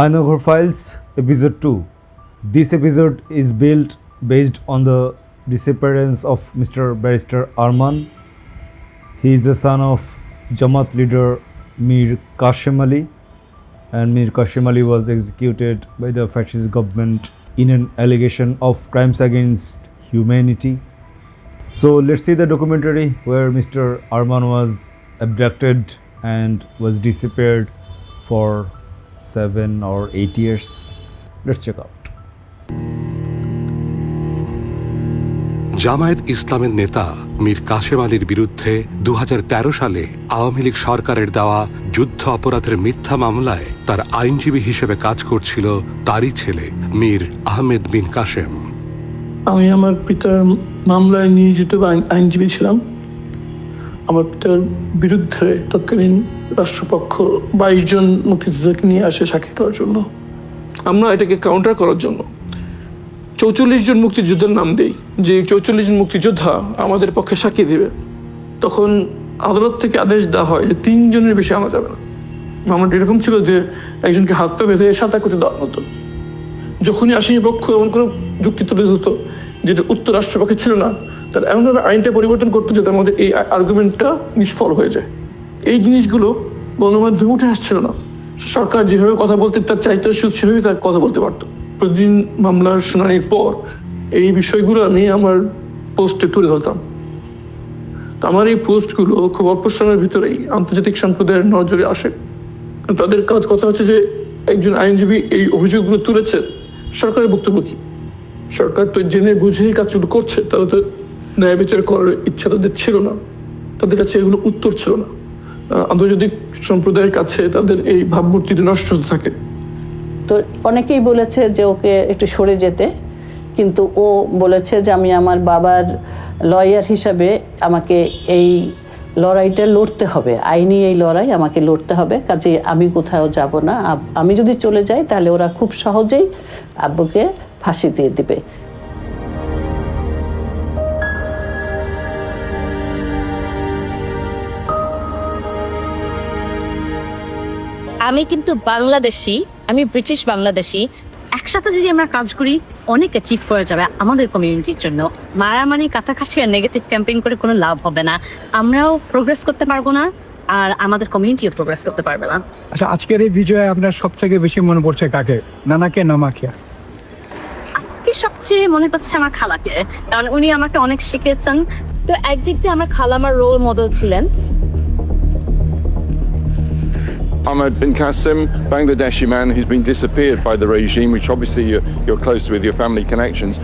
Ainaghar Files, Episode 2. This episode is built based on the disappearance of Mr. Barrister Arman. He is the son of Jamaat leader Mir Kashem Ali, and Mir Kashem Ali was executed by the fascist government in an allegation of crimes against humanity. So let's see the documentary where Mr. Arman was abducted and was disappeared for 7 or 8 years. Let's check out. Jamaat ইসলামের নেতা মীর কাশেম আলীর বিরুদ্ধে 2013 সালে আওয়ামী লীগ সরকারের দেওয়া যুদ্ধ অপরাধের মিথ্যা মামলায় তার আইনজীবী হিসেবে কাজ করছিল তারই ছেলে মীর আহমেদ বিন কাশেম। আমি আমার পিতার মামলায় নিয়োজিত আইনজীবী ছিলাম। আমার পিতার বিরুদ্ধে তৎকালীন রাষ্ট্রপক্ষ 22 জন মুক্তিযোদ্ধাকে নিয়ে আসে সাক্ষী দেওয়ার জন্য। আমরা এটাকে কাউন্টার করার জন্য 44 জন মুক্তিযোদ্ধার নাম দেই, যে 44 জন মুক্তিযোদ্ধা আমাদের পক্ষে সাক্ষী দেবে। তখন আদালত থেকে আদেশ দেওয়া হয় যে 3 জনের বেশি আনা যাবে না। মামলাটা এরকম ছিল যে একজনকে হাত পা বেঁধে সাঁতার করতে দেওয়া হতো। যখনই আসামি পক্ষ এমন কোনো যুক্তি তুলে ধরতো যেটা উত্তর রাষ্ট্রপক্ষে ছিল না, তার এমনভাবে আইনটা পরিবর্তন করতো যাতে আমাদের এই আর্গুমেন্টটা নিষ্ফল হয়ে যায়। এই জিনিসগুলো গণমাধ্যমে উঠে আসছিল না। সরকার যেভাবে কথা বলতে তার চাইতে সেভাবেই তার কথা বলতে পারতো। প্রতিদিন মামলার শুনানির পর এই বিষয়গুলো আমি আমার পোস্টে তুলে ধরতাম। তো আমার এই পোস্টগুলো খুব অল্প সময়ের ভিতরেই আন্তর্জাতিক সম্প্রদায়ের নজরে আসে। তাদের কথা হচ্ছে যে একজন আইনজীবী এই অভিযোগগুলো তুলেছে, সরকারের বক্তব্য কি? সরকার তো জেনে বুঝেই কাজগুলো করছে, তারা তো ন্যায় বিচার করার ইচ্ছা তাদের ছিল না, তাদের কাছে এগুলো উত্তর ছিল না। আন্তর্জাতিক সম্প্রদায়ের কাছে তাদের এই ভাবমূর্তিটা নষ্ট হতে থাকে। তো অনেকেই বলেছে যে ওকে একটু সরে যেতে, কিন্তু ও বলেছে যে আমি আমার বাবার লয়ার হিসাবে আমাকে এই লড়াইটা লড়তে হবে, আইনি এই লড়াই আমাকে লড়তে হবে, কাজে আমি কোথাও যাব না। আমি যদি চলে যাই তাহলে ওরা খুব সহজেই আব্বুকে ফাঁসি দিয়ে দিবে। আমি কিন্তু বাংলাদেশি, আমি ব্রিটিশ বাংলাদেশি। একসাথে যদি আমরা কাজ করি অনেক অ্যাচিভ করা যাবে আমাদের কমিউনিটির জন্য। মারামারি কাটাকাটি আর নেগেটিভ ক্যাম্পেইন করে কোনো লাভ হবে না। আমরাও প্রোগ্রেস করতে পারবো না, আর আমাদের কমিউনিটিও প্রোগ্রেস করতে পারবে না। আচ্ছা, আজকের এই বিজয়ে আপনার সব থেকে বেশি মনে পড়ছে কাকে? নানাকে না মাকে? আজকে সবচেয়ে মনে পড়ছে আমার খালাকে, কারণ উনি আমাকে অনেক শিখিয়েছেন। তো একদিক দিয়ে আমার খালা আমার রোল মডেল ছিলেন। Ahmed bin Qasim, Bangladeshi man who's been disappeared by the regime, which obviously you're close with your family connections.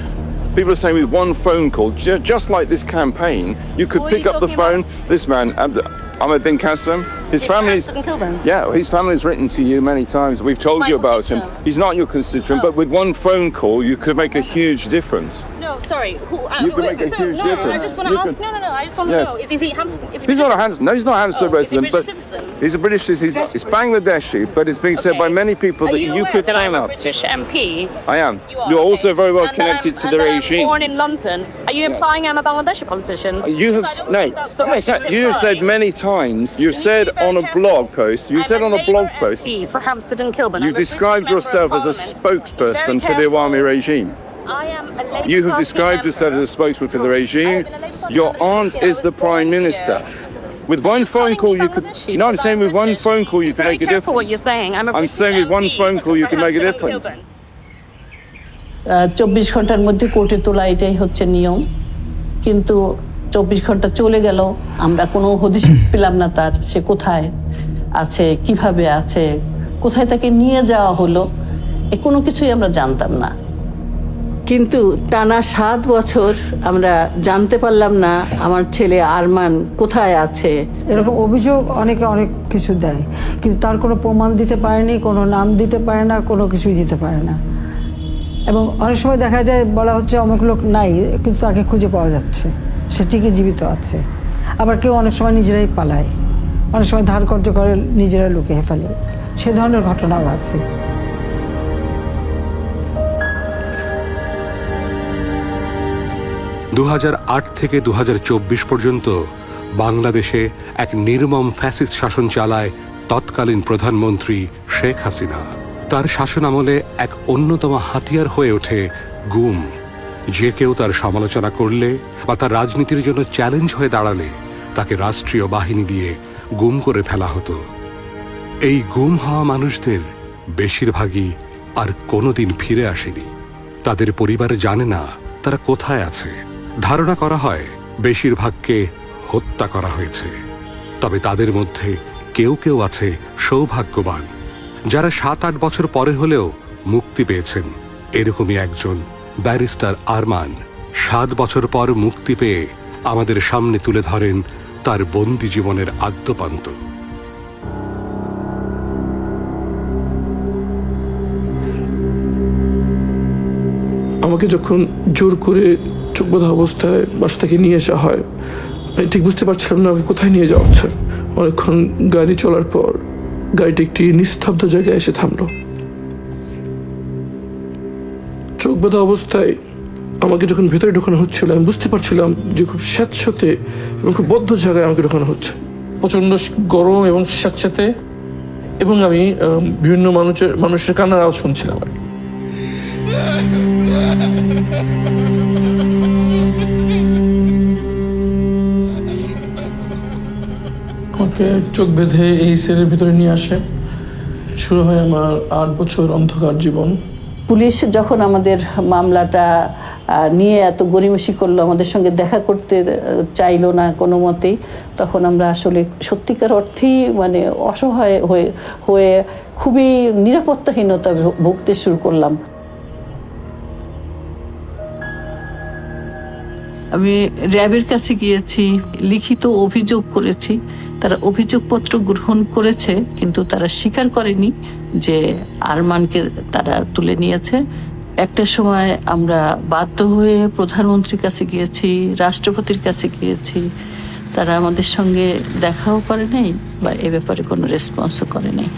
People are saying with one phone call, just like this campaign, you could pick up the phone. This man, Ahmed bin Qasim, his family's written to you many times. We've told you about him. He's not your constituent, but with one phone call, you could make a huge difference. No, sorry. You can make a huge difference. I just want to ask. No. I just want to know. Is he Hampstead? He's not a Hampstead. No, he's not a Hampstead resident. Is he a British citizen? He's a British citizen. He's Bangladeshi, but it's being said by many people that you could sign up. British MP. I am. You're also very well connected to the regime. Born in London. Are you implying I'm a Bangladeshi politician? You have you have said many times. You've said on a blog post. You said on a blog post. For Hampstead and Kilburn. You described yourself as a spokesperson for the Awami regime. I am a Labour You have Party described member. yourself as a spokesman for the regime. Your aunt is the prime minister. With one phone call, you could. No, I'm saying with one phone call, you can make a difference. What you're saying. I'm saying with one phone call, you can make a difference. 24 ঘন্টার মধ্যে কোর্টে তোলা, এটাই হচ্ছে নিয়ম। কিন্তু 24 ঘন্টা চলে গেল, আমরা কোনো হদিশ পেলাম না তার, সে কোথায় আছে, কিভাবে আছে, কোথায় তাকে নিয়ে যাওয়া হলো, এ কোনো কিছুই আমরা জানতাম না। কিন্তু টানা 7 বছর আমরা জানতে পারলাম না আমার ছেলে আরমান কোথায় আছে। এরকম অভিযোগ অনেকে অনেক কিছু দেয়, কিন্তু তার কোনো প্রমাণ দিতে পারেনি, কোনো নাম দিতে পারে না, কোনো কিছুই দিতে পারে না। এবং অনেক সময় দেখা যায় বলা হচ্ছে অমুক লোক নাই, কিন্তু তাকে খুঁজে পাওয়া যাচ্ছে, সে ঠিকই জীবিত আছে। আবার কেউ অনেক সময় নিজেরাই পালায়, অনেক সময় ধার কর্য করে নিজেরা লুকিয়ে ফেলে, সে ধরনের ঘটনাও আছে। 2008 থেকে 2024 পর্যন্ত বাংলাদেশে এক নির্মম ফ্যাসিস্ট শাসন চালায় তৎকালীন প্রধানমন্ত্রী শেখ হাসিনা। তার শাসনামলে এক অন্যতম হাতিয়ার হয়ে ওঠে গুম। যে কেউ তার সমালোচনা করলে বা তার রাজনীতির জন্য চ্যালেঞ্জ হয়ে দাঁড়ালে তাকে রাষ্ট্রীয় বাহিনী দিয়ে গুম করে ফেলা হতো। এই গুম হওয়া মানুষদের বেশিরভাগই আর কোনোদিন ফিরে আসেনি। তাদের পরিবার জানে না তারা কোথায় আছে। ধারণা করা হয় বেশিরভাগকে হত্যা করা হয়েছে। তবে তাদের মধ্যে কেউ কেউ আছে সৌভাগ্যবান, যারা 7-8 বছর পরে হলেও মুক্তি পেয়েছেন। এরকমই একজন ব্যারিস্টার আরমান 7 বছর পর মুক্তি পেয়ে আমাদের সামনে তুলে ধরেন তার বন্দি জীবনের আদ্যপান্ত। আমাকে যখন জোর করে চোখ বাঁধা অবস্থায় বাসা থেকে নিয়ে আসা হয়, আমি ঠিক বুঝতে পারছিলাম না আমাকে কোথায় নিয়ে যাওয়া হচ্ছে। অনেকক্ষণ গাড়ি চলার পর গাড়িটি একটি নিস্তব্ধ জায়গায় এসে থামলো। চোখ বাঁধা অবস্থায় আমাকে যখন ভেতরে ঢোকানো হচ্ছিল, আমি বুঝতে পারছিলাম যে খুব স্যাঁতস্যাঁতে এবং খুব বদ্ধ জায়গায় আমাকে ঢোকানো হচ্ছে। প্রচণ্ড গরম এবং স্যাঁতস্যাঁতে, এবং আমি বিভিন্ন মানুষের কান্নার আওয়াজ শুনছিলাম। আমাকে চোখ বেঁধে এই সেলের ভিতরে নিয়ে আসে। শুরু হয় আমার 8 বছর অন্ধকার জীবন। পুলিশ যখন আমাদের মামলাটা নিয়ে এত গড়িমসি করলো, আমাদের সঙ্গে দেখা করতে চাইলো না কোনো মতেই, তখন আমরা আসলে সত্যিকার অর্থেই মানে অসহায় হয়ে খুবই নিরাপত্তাহীনতা ভুগতে শুরু করলাম। আমি র্যাবের কাছে গিয়েছি, লিখিত অভিযোগ করেছি। তারা অভিযোগপত্র গ্রহণ করেছে, কিন্তু তারা স্বীকার করেনি যে আরমানকে তারা তুলে নিয়েছে। একটা সময় আমরা বাধ্য হয়ে প্রধানমন্ত্রীর কাছে গিয়েছি, রাষ্ট্রপতির কাছে গিয়েছি। তারা আমাদের সঙ্গে দেখাও করে নাই বা এ ব্যাপারে কোনো রেসপন্সও করে নাই।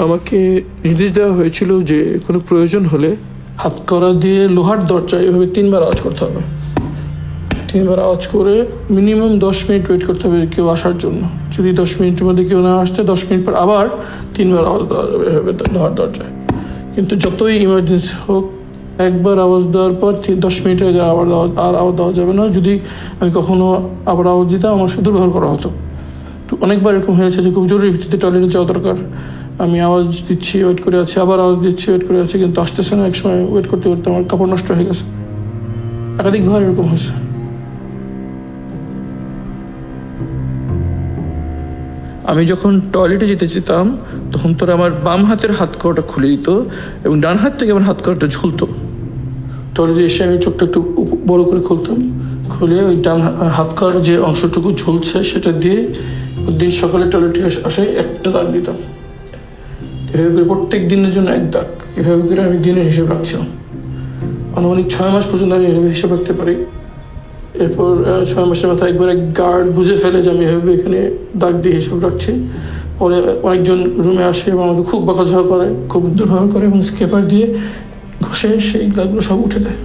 আমাকে নির্দেশ দেওয়া হয়েছিল যে কোনো প্রয়োজন হলে হাতকড়া দিয়ে লোহার দরজায় এভাবে 3 বার আওয়াজ করতে হবে। 3 বার আওয়াজ করে মিনিমাম 10 মিনিট ওয়েট করতে হবে কেউ আসার জন্য। যদি 10 মিনিটের মধ্যে কেউ না আসতে 10 মিনিট পর আবার 3 বার আওয়াজ দেওয়া যাবে এভাবে লোহার দরজায়। কিন্তু যতই ইমার্জেন্সি হোক, একবার আওয়াজ দেওয়ার পর 10 মিনিটের আগে আর আওয়াজ দেওয়া যাবে না। যদি আমি কখনো আবার আওয়াজ দিতাম, আমার সাথে দুর্ব্যবহার করা হতো। তো অনেকবার এরকম হয়েছে যে খুব জরুরি ভিত্তিতে টয়লেটে যাওয়া দরকার, আমি আওয়াজ দিচ্ছি, ওয়েট করে আছি, আবার আওয়াজ দিচ্ছি, ওয়েট করে আছি, কিন্তু আসতেছে না। এক সময় ওয়েট করতে করতে আমার কাপড় নষ্ট হয়ে গেছে। একাধিকবার এরকম হয়েছে। আমি যখন টয়লেটে যেতে যেতাম, তখন তোরা আমার বাম হাতের হাতকড়াটা খুলে দিত এবং ডান হাত থেকে আমার হাতকড়াটা ঝুলতো। টয়লেটে এসে আমি চোখটা একটু বড় করে খুলতাম, খুলে ওই ডান হাতকড়ার যে অংশটুকু ঝুলছে সেটা দিয়ে দিন সকালে টয়লেটে আসে একটা দাগ দিতাম। এভাবে করে প্রত্যেক দিনের জন্য 1 দাগ, এভাবে করে আমি দিনের হিসেব রাখছিলাম। আনুমানিক 6 মাস পর্যন্ত আমি এভাবে হিসেব রাখতে পারি। এরপর 6 মাসের মাথায় একবার এক গার্ড বুঝে ফেলে যে আমি এভাবে এখানে দাগ দিয়ে হিসেব রাখছি। পরে অনেকজন রুমে আসে এবং আমাকে খুব বকাঝকা করে, খুব দুর্ব্যবহার করে এবং স্কেপার দিয়ে ঘষে সেই দাগগুলো সব উঠে দেয়।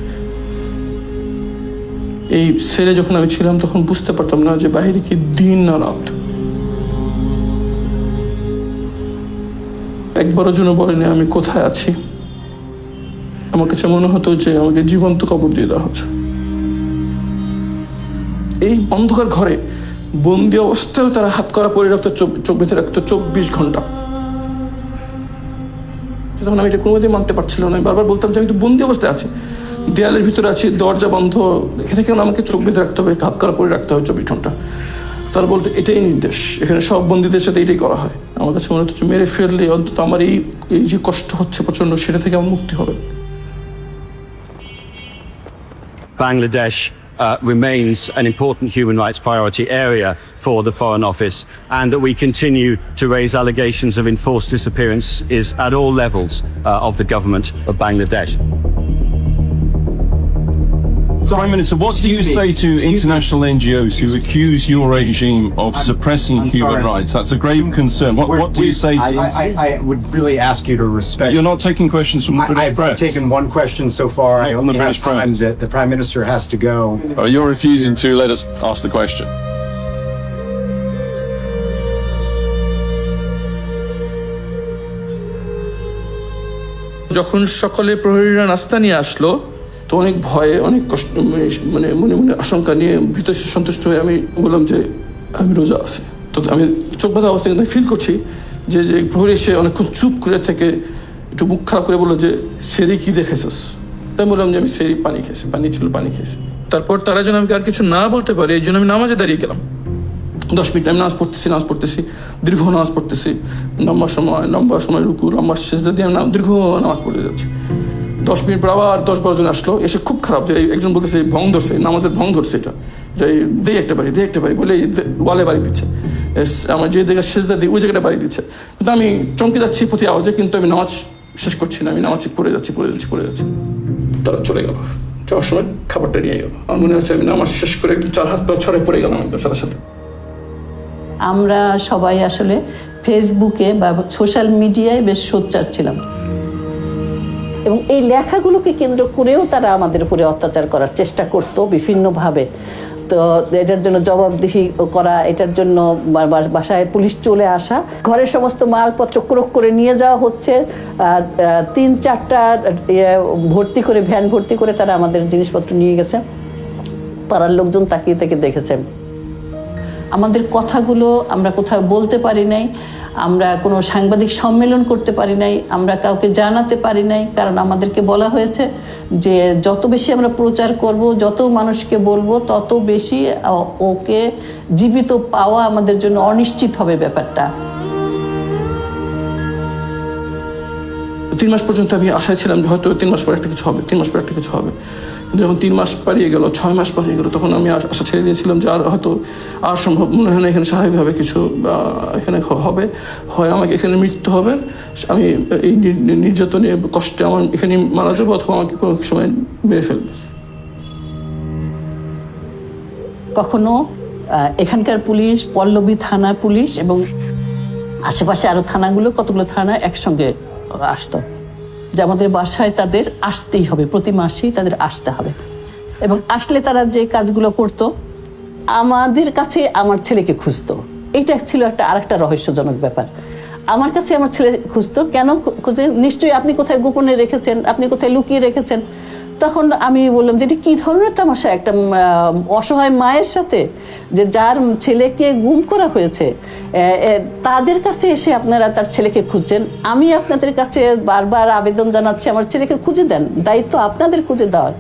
এই সেলে যখন আমি ছিলাম তখন বুঝতে পারতাম না যে বাইরে কি দিন না রাত। একবারের জন্য বলেনি আমি কোথায় আছি। আমার কাছে মনে হতো যে আমাকে জীবন্ত কবর দিয়ে দেওয়া হচ্ছে। এই অন্ধকার ঘরে বন্দি অবস্থায় তারা হাতকড়া পরে রাখতো, চোখ বেঁধে রাখতো 24 ঘন্টা। তখন আমি এটা কোনোদিন মানতে পারছিলাম না। আমি বারবার বলতাম যে আমি তো বন্দি অবস্থায় আছি, দেয়ালের ভিতরে আছি, দরজা বন্ধ, এখানে কেন আমাকে চোখ বেঁধে রাখতে হবে, হাতকড়া পরে রাখতে হবে 24 ঘন্টা। তারা বলতো এটাই নির্দেশ, এখানে সব বন্দীদের সাথে এটাই করা হয়। আমার কাছে মনে হচ্ছে মেরে ফেললে অন্তত আমার এই যে কষ্ট হচ্ছে প্রচন্ড, সেটা থেকে আমার মুক্তি হবে। Bangladesh remains an important human rights priority area for the Foreign Office, and that we continue to raise allegations of enforced disappearance is at all levels of the government of Bangladesh. Prime Minister, what do you say to international NGOs who accuse your regime of suppressing human rights? That's a grave concern. What do you say to them? I would really ask you to respect. You're not taking questions from the British press. I've taken one question so far. I On only the have British time. press. The Prime Minister has to go. You're refusing to let us ask the question. যখন সকলে প্রহরীরা নাস্তা নিয়ে আসলো, তো অনেক ভয়ে, অনেক কষ্ট, মানে মনে মনে আশঙ্কা নিয়ে ভীত সন্তুষ্ট হয়ে আমি বললাম যে আমি রোজা আছি। তো আমি চোখ বাঁধা অবস্থায় কিন্তু ফিল করছি যে প্রহরী এসে অনেকক্ষণ চুপ করে থেকে একটু মুখ খারাপ করে বললো যে সেরি কি দেখেছিস? তাই বললাম যে আমি সেরি পানি খেয়েছি, পানি ছিল, পানি খেয়েছি। তারপর তারা যেন আমাকে আর কিছু না বলতে পারে এই জন্য আমি নামাজে দাঁড়িয়ে গেলাম। 10 মিনিট আমি নামাজ পড়তেছি, দীর্ঘ নামাজ পড়তেছি, লম্বা সময় রুকু, লম্বা সেজদা দিয়ে আমি দীর্ঘ নামাজ পড়তে যাচ্ছি। 10 মিনিট পর আবার 10-12 জন আসলো, এসে খুব খারাপ যে একজন বলতেছে ভং ধরছে, নামাজের ভং ধরছে, এটা দে একটা বাড়ি বলে ওয়ালে বাড়ি দিচ্ছে, আমার যে জায়গায় সেজদা দিই ওই জায়গাটা বাড়ি দিচ্ছে। কিন্তু আমি চমকে যাচ্ছি প্রতি আওয়াজে, কিন্তু আমি নামাজ শেষ করছি না, আমি নামাজ পড়ে যাচ্ছি। তারা চলে গেল, যাওয়ার সময় খাবারটা নিয়ে গেল। আমার মনে আছে আমি নামাজ শেষ করে একদম 4 হাত পা ছড়াই পড়ে গেলাম একদম সাথে। আমরা সবাই আসলে ফেসবুকে বা সোশ্যাল মিডিয়ায় বেশ সোচ্চার ছিলাম, এবং এই লেখাগুলোকে কেন্দ্র করেও তারা আমাদের উপরে অত্যাচার করার চেষ্টা করতো বিভিন্নভাবে। তো এটার জন্য জবাবদিহি করা, এটার জন্য বাসায় পুলিশ চলে আসা, ঘরের সমস্ত মালপত্র ক্রোক করে নিয়ে যাওয়া হচ্ছে, 3-4টা ভ্যান ভর্তি করে তারা আমাদের জিনিসপত্র নিয়ে গেছে। পাড়ার লোকজন তাকিয়ে থেকে দেখেছেন। আমাদের কথাগুলো আমরা কোথাও বলতে পারি নাই, আমরা কোনো সাংবাদিক সম্মেলন করতে পারি নাই, আমরা কাউকে জানাতে পারি নাই, কারণ আমাদেরকে বলা হয়েছে যে যত বেশি আমরা প্রচার করব, যত মানুষকে বলবো, তত বেশি ওকে জীবিত পাওয়া আমাদের জন্য অনিশ্চিত হবে ব্যাপারটা। 3 মাস পর্যন্ত আমি আশায় ছিলাম যে হয়তো 3 মাস পর একটা কিছু হবে, কিন্তু যখন 3 মাস পারিয়ে গেল, 6 মাস পারিয়ে গেল, তখন আমি আশা ছেড়ে দিয়েছিলাম যে আর সম্ভব মনে হয় না এখানে স্বাভাবিকভাবে কিছু এখানে হবে, হয় আমাকে এখানে মৃত্যু হবে, আমি এই নির্যাতনে কষ্টে আমার এখানে মারা যাবো, অথবা আমাকে কোনো সময় মেরে ফেলবে। কখনো এখানকার পুলিশ, পল্লবী থানা পুলিশ এবং আশেপাশে আরো থানাগুলো, কতগুলো থানা একসঙ্গে আসতো যে আমাদের বাসায় তাদের আসতেই হবে, প্রতি মাসেই তাদের আসতে হবে। এবং আসলে তারা যে কাজগুলো করতো, আমাদের কাছে আমার ছেলেকে খুঁজতো। এইটা ছিল আরেকটা রহস্যজনক ব্যাপার। আমার কাছে আমার ছেলে খুঁজতো, কেন খুঁজে? নিশ্চয়ই আপনি কোথায় গোপনে রেখেছেন, আপনি কোথায় লুকিয়ে রেখেছেন। তখন আমি বললাম যে এটা কী ধরনের তামাশা, একটা অসহায় মায়ের সাথে, যে যার ছেলেকে গুম করা হয়েছে, তাদের কাছে এসে আপনারা তার ছেলেকে খুঁজছেন। আমি আপনাদের কাছে বারবার আবেদন জানাচ্ছি, আমার ছেলেকে খুঁজে দেন, দায়িত্ব আপনাদের খুঁজে দেওয়ার।